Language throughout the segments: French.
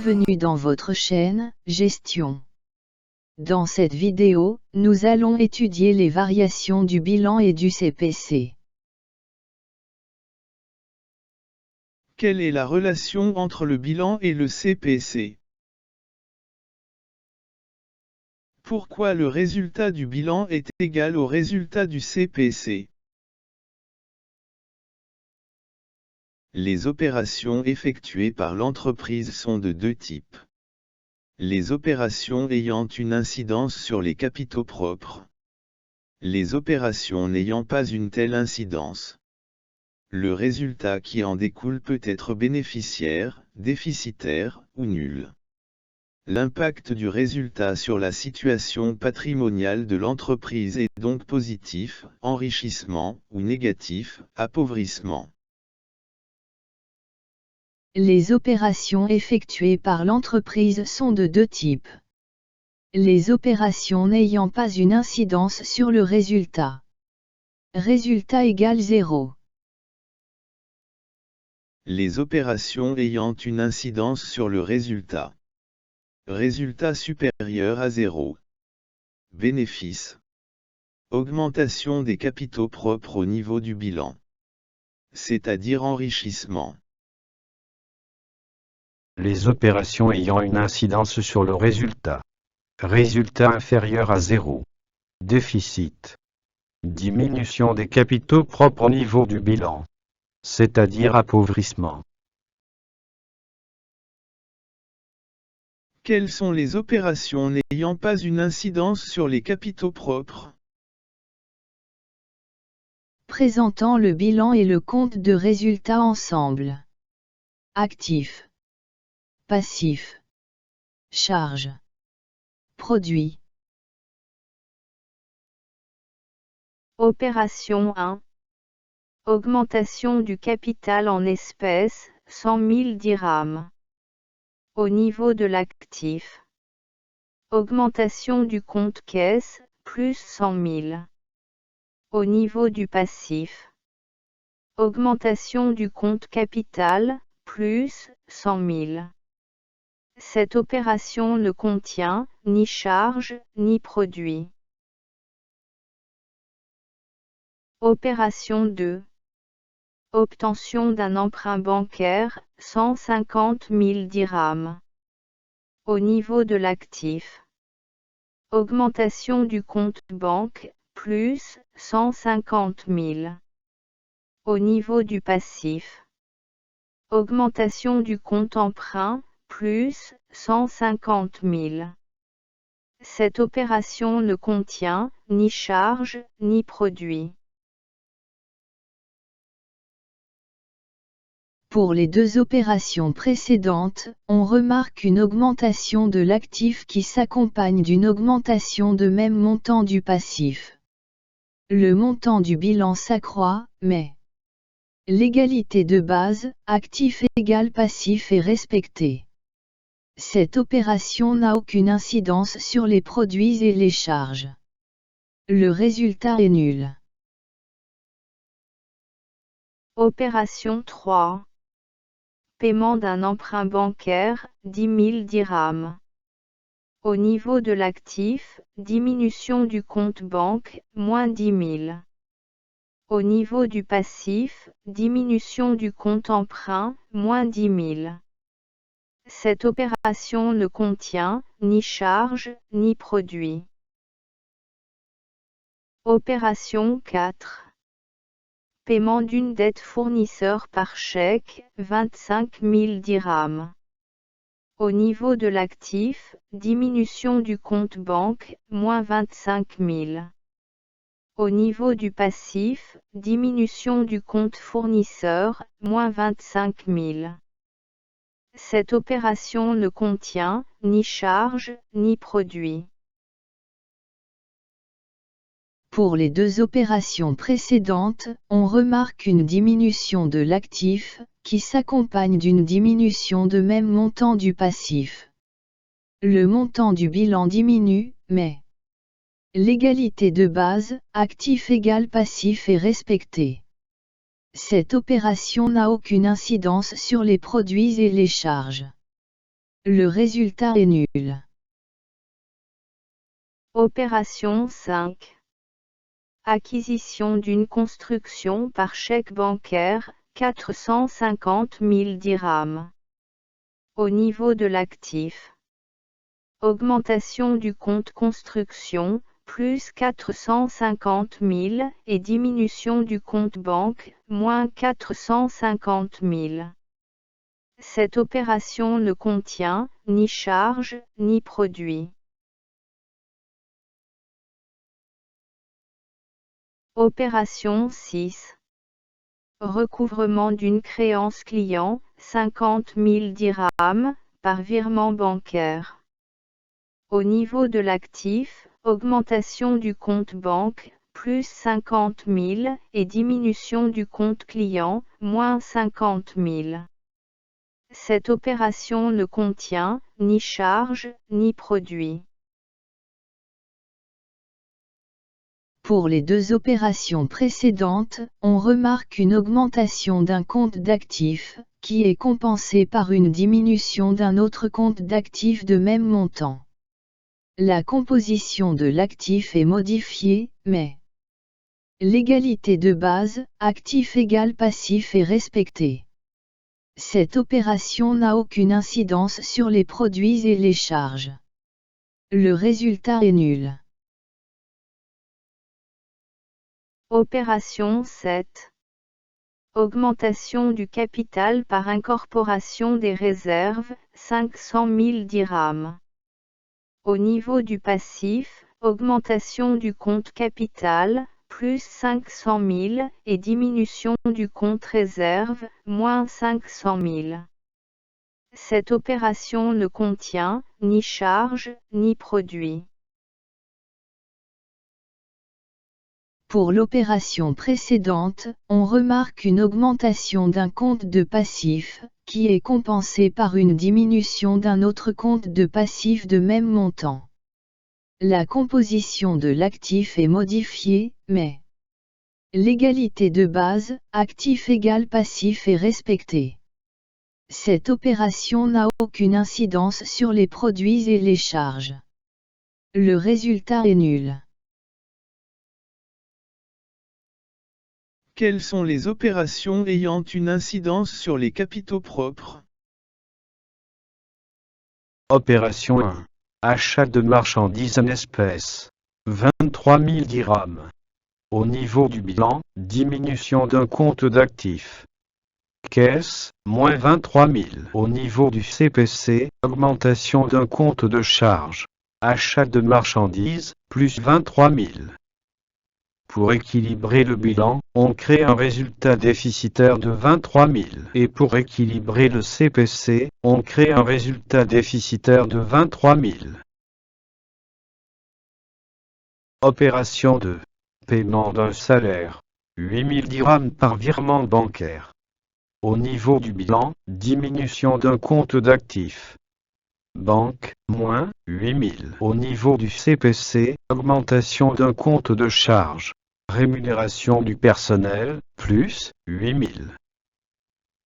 bienvenue dans votre chaîne, Gestion. Dans cette vidéo, nous allons étudier les variations du bilan et du CPC. Quelle est la relation entre le bilan et le CPC? Pourquoi le résultat du bilan est égal au résultat du CPC? Les opérations effectuées par l'entreprise sont de deux types. Les opérations ayant une incidence sur les capitaux propres. Les opérations n'ayant pas une telle incidence. Le résultat qui en découle peut être bénéficiaire, déficitaire ou nul. L'impact du résultat sur la situation patrimoniale de l'entreprise est donc positif, enrichissement, ou négatif, appauvrissement. Les opérations effectuées par l'entreprise sont de deux types. Les opérations n'ayant pas une incidence sur le résultat. Résultat égale 0. Les opérations ayant une incidence sur le résultat. Résultat supérieur à 0. Bénéfice. Augmentation des capitaux propres au niveau du bilan. C'est-à-dire enrichissement. Les opérations ayant une incidence sur le résultat. Résultat inférieur à 0. Déficit. Diminution des capitaux propres au niveau du bilan. C'est-à-dire appauvrissement. Quelles sont les opérations n'ayant pas une incidence sur les capitaux propres? Présentant le bilan et le compte de résultat ensemble. Actif. Passif. Charge. Produit. Opération 1. Augmentation du capital en espèces, 100 000 dirhams. Au niveau de l'actif. Augmentation du compte caisse, plus 100 000. Au niveau du passif. Augmentation du compte capital, plus 100 000. Cette opération ne contient ni charge, ni produit. Opération 2. Obtention d'un emprunt bancaire, 150 000 dirhams. Au niveau de l'actif. Augmentation du compte banque, plus 150 000. Au niveau du passif. Augmentation du compte emprunt, plus 150 000. Cette opération ne contient ni charge, ni produit. Pour les deux opérations précédentes, on remarque une augmentation de l'actif qui s'accompagne d'une augmentation de même montant du passif. Le montant du bilan s'accroît, mais l'égalité de base, actif égale passif est respectée. Cette opération n'a aucune incidence sur les produits et les charges. Le résultat est nul. Opération 3. Paiement d'un emprunt bancaire, 10 000 dirhams. Au niveau de l'actif, diminution du compte banque, moins 10 000. Au niveau du passif, diminution du compte emprunt, moins 10 000. Cette opération ne contient ni charge, ni produit. Opération 4. Paiement d'une dette fournisseur par chèque, 25 000 dirhams. Au niveau de l'actif, diminution du compte banque, moins 25 000. Au niveau du passif, diminution du compte fournisseur, moins 25 000. Cette opération ne contient ni charge, ni produit. Pour les deux opérations précédentes, on remarque une diminution de l'actif, qui s'accompagne d'une diminution de même montant du passif. Le montant du bilan diminue, mais l'égalité de base, actif égale passif est respectée. Cette opération n'a aucune incidence sur les produits et les charges. Le résultat est nul. Opération 5. Acquisition d'une construction par chèque bancaire, 450 000 dirhams. Au niveau de l'actif. Augmentation du compte construction, plus 450 000, et diminution du compte banque, moins 450 000. Cette opération ne contient ni charge, ni produit. Opération 6. Recouvrement d'une créance client, 50 000 dirhams, par virement bancaire. Au niveau de l'actif, augmentation du compte banque, plus 50 000, et diminution du compte client, moins 50 000. Cette opération ne contient ni charge, ni produit. Pour les deux opérations précédentes, on remarque une augmentation d'un compte d'actifs, qui est compensée par une diminution d'un autre compte d'actifs de même montant. La composition de l'actif est modifiée, mais l'égalité de base, actif égale passif est respectée. Cette opération n'a aucune incidence sur les produits et les charges. Le résultat est nul. Opération 7. Augmentation du capital par incorporation des réserves, 500 000 dirhams. Au niveau du passif, augmentation du compte capital, plus 500 000, et diminution du compte réserve, moins 500 000. Cette opération ne contient ni charge, ni produit. Pour l'opération précédente, on remarque une augmentation d'un compte de passif, qui est compensée par une diminution d'un autre compte de passif de même montant. La composition de l'actif est modifiée, mais l'égalité de base, actif égale passif est respectée. Cette opération n'a aucune incidence sur les produits et les charges. Le résultat est nul. Quelles sont les opérations ayant une incidence sur les capitaux propres? Opération 1. Achat de marchandises en espèces. 23 000 dirhams. Au niveau du bilan, diminution d'un compte d'actifs. Caisse, moins 23 000. Au niveau du CPC, augmentation d'un compte de charge. Achat de marchandises, plus 23 000. Pour équilibrer le bilan, on crée un résultat déficitaire de 23 000. Et pour équilibrer le CPC, on crée un résultat déficitaire de 23 000. Opération 2. Paiement d'un salaire. 8 000 dirhams par virement bancaire. Au niveau du bilan, diminution d'un compte d'actifs. Banque, moins 8 000. Au niveau du CPC, augmentation d'un compte de charge. Rémunération du personnel, plus 8 000.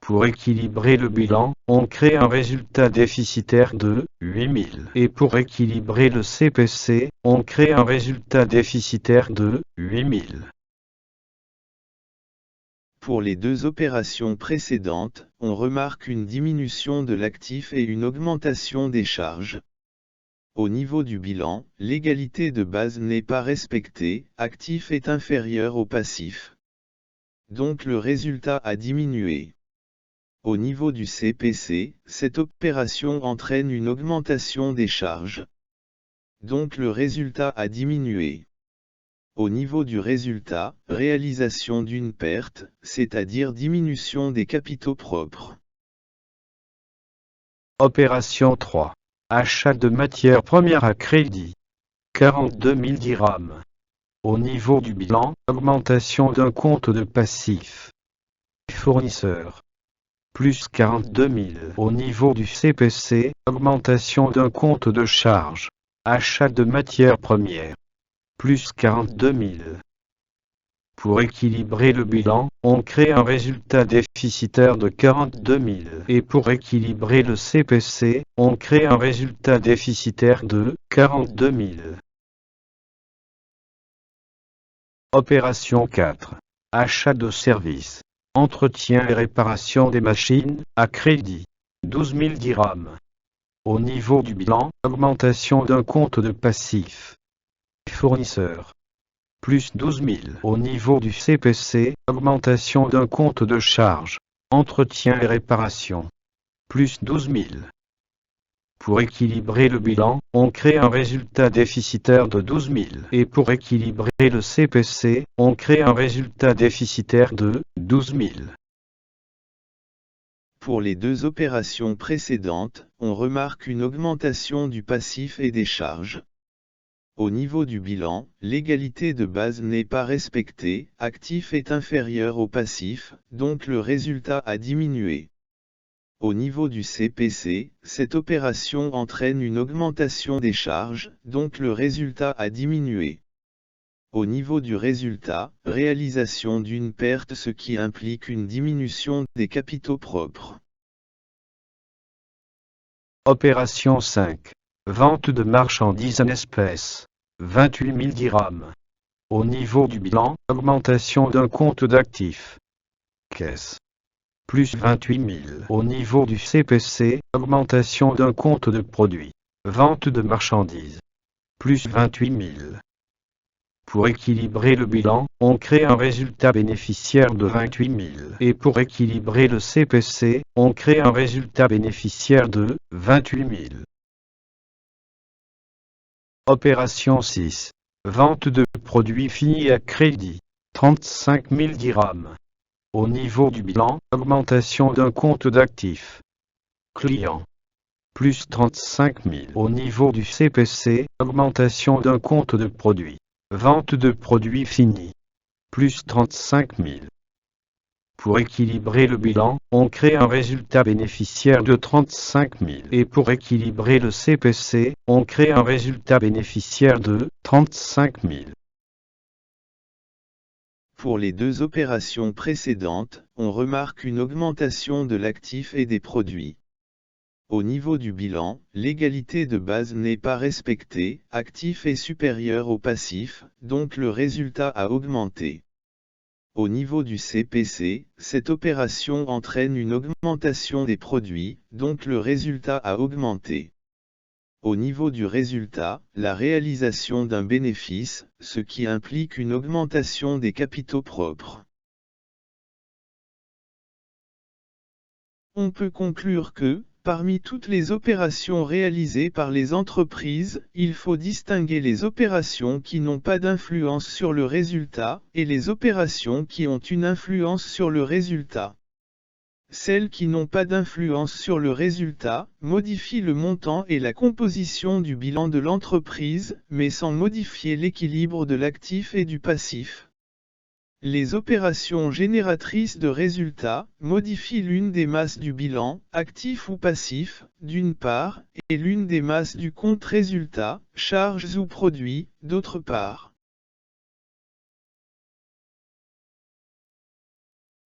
Pour équilibrer le bilan, on crée un résultat déficitaire de 8 000. Et pour équilibrer le CPC, on crée un résultat déficitaire de 8 000. Pour les deux opérations précédentes, on remarque une diminution de l'actif et une augmentation des charges. Au niveau du bilan, l'égalité de base n'est pas respectée, actif est inférieur au passif. Donc le résultat a diminué. Au niveau du CPC, cette opération entraîne une augmentation des charges. Donc le résultat a diminué. Au niveau du résultat, réalisation d'une perte, c'est-à-dire diminution des capitaux propres. Opération 3. Achat de matières premières à crédit. 42 000 dirhams. Au niveau du bilan, augmentation d'un compte de passif. Fournisseur. Plus 42 000. Au niveau du CPC, augmentation d'un compte de charge. Achat de matières premières. Plus 42 000. Pour équilibrer le bilan, on crée un résultat déficitaire de 42 000. Et pour équilibrer le CPC, on crée un résultat déficitaire de 42 000. Opération 4. Achat de services. Entretien et réparation des machines, à crédit. 12 000 dirhams. Au niveau du bilan, augmentation d'un compte de passif. Fournisseur. Plus 12 000. Au niveau du CPC, augmentation d'un compte de charge. Entretien et réparation. Plus 12 000. Pour équilibrer le bilan, on crée un résultat déficitaire de 12 000. Et pour équilibrer le CPC, on crée un résultat déficitaire de 12 000. Pour les deux opérations précédentes, on remarque une augmentation du passif et des charges. Au niveau du bilan, l'égalité de base n'est pas respectée, actif est inférieur au passif, donc le résultat a diminué. Au niveau du CPC, cette opération entraîne une augmentation des charges, donc le résultat a diminué. Au niveau du résultat, réalisation d'une perte, ce qui implique une diminution des capitaux propres. Opération 5. Vente de marchandises en espèces. 28 000 dirhams. Au niveau du bilan, augmentation d'un compte d'actifs. Caisse. Plus 28 000. Au niveau du CPC, augmentation d'un compte de produits. Vente de marchandises. Plus 28 000. Pour équilibrer le bilan, on crée un résultat bénéficiaire de 28 000. Et pour équilibrer le CPC, on crée un résultat bénéficiaire de 28 000. Opération 6. Vente de produits finis à crédit. 35 000 dirhams. Au niveau du bilan, augmentation d'un compte d'actifs. Client. Plus 35 000. Au niveau du CPC, augmentation d'un compte de produits. Vente de produits finis. Plus 35 000. Pour équilibrer le bilan, on crée un résultat bénéficiaire de 35 000. Et pour équilibrer le CPC, on crée un résultat bénéficiaire de 35 000. Pour les deux opérations précédentes, on remarque une augmentation de l'actif et des produits. Au niveau du bilan, l'égalité de base n'est pas respectée, actif est supérieur au passif, donc le résultat a augmenté. Au niveau du CPC, cette opération entraîne une augmentation des produits, donc le résultat a augmenté. Au niveau du résultat, la réalisation d'un bénéfice, ce qui implique une augmentation des capitaux propres. On peut conclure que, parmi toutes les opérations réalisées par les entreprises, il faut distinguer les opérations qui n'ont pas d'influence sur le résultat, et les opérations qui ont une influence sur le résultat. Celles qui n'ont pas d'influence sur le résultat, modifient le montant et la composition du bilan de l'entreprise, mais sans modifier l'équilibre de l'actif et du passif. Les opérations génératrices de résultats modifient l'une des masses du bilan, actif ou passif, d'une part, et l'une des masses du compte résultat, charges ou produits, d'autre part.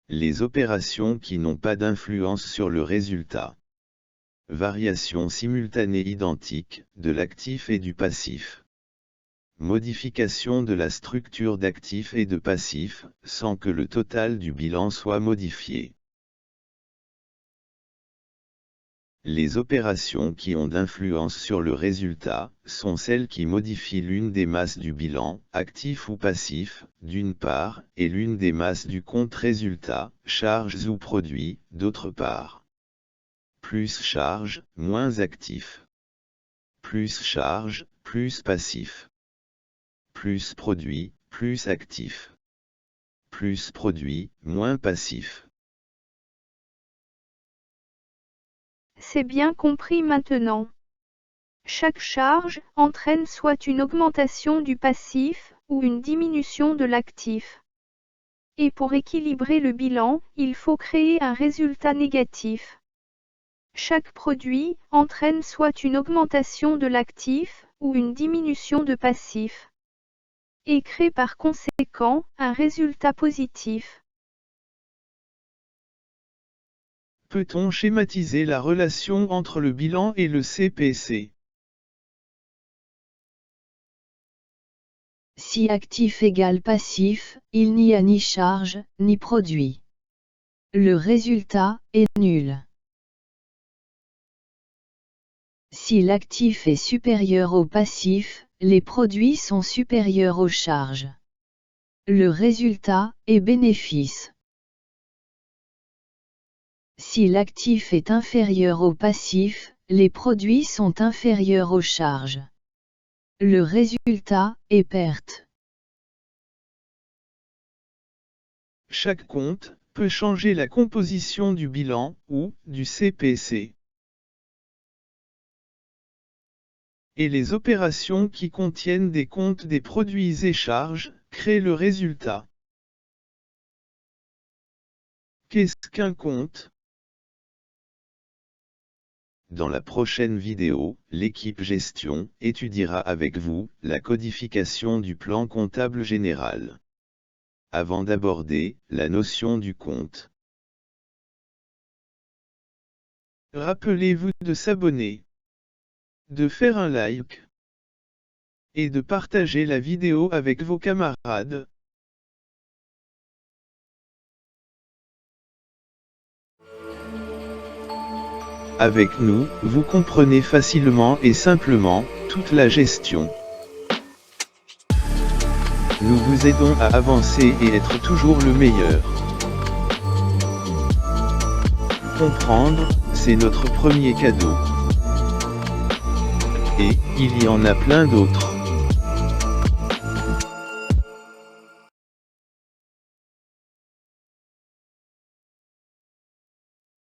Les opérations qui n'ont pas d'influence sur le résultat. Variation simultanée identique de l'actif et du passif. Modification de la structure d'actifs et de passifs, sans que le total du bilan soit modifié. Les opérations qui ont d'influence sur le résultat, sont celles qui modifient l'une des masses du bilan, actif ou passif, d'une part, et l'une des masses du compte résultat, charges ou produits, d'autre part. Plus charge, moins actif. Plus charge, plus passif. Plus produit, plus actif. Plus produit, moins passif. C'est bien compris maintenant. Chaque charge entraîne soit une augmentation du passif, ou une diminution de l'actif. Et pour équilibrer le bilan, il faut créer un résultat négatif. Chaque produit entraîne soit une augmentation de l'actif, ou une diminution de passif. et crée par conséquent un résultat positif. Peut-on schématiser la relation entre le bilan et le CPC? Si actif égale passif, il n'y a ni charge, ni produit. Le résultat est nul. Si l'actif est supérieur au passif, les produits sont supérieurs aux charges. Le résultat est bénéfice. Si l'actif est inférieur au passif, les produits sont inférieurs aux charges. Le résultat est perte. Chaque compte peut changer la composition du bilan ou du CPC. Et les opérations qui contiennent des comptes des produits et charges créent le résultat. Qu'est-ce qu'un compte? Dans la prochaine vidéo, l'équipe gestion étudiera avec vous la codification du plan comptable général. Avant d'aborder la notion du compte, rappelez-vous de s'abonner, de faire un like et de partager la vidéo avec vos camarades. Avec nous, vous comprenez facilement et simplement toute la gestion. Nous vous aidons à avancer et être toujours le meilleur. Comprendre, c'est notre premier cadeau. Et il y en a plein d'autres.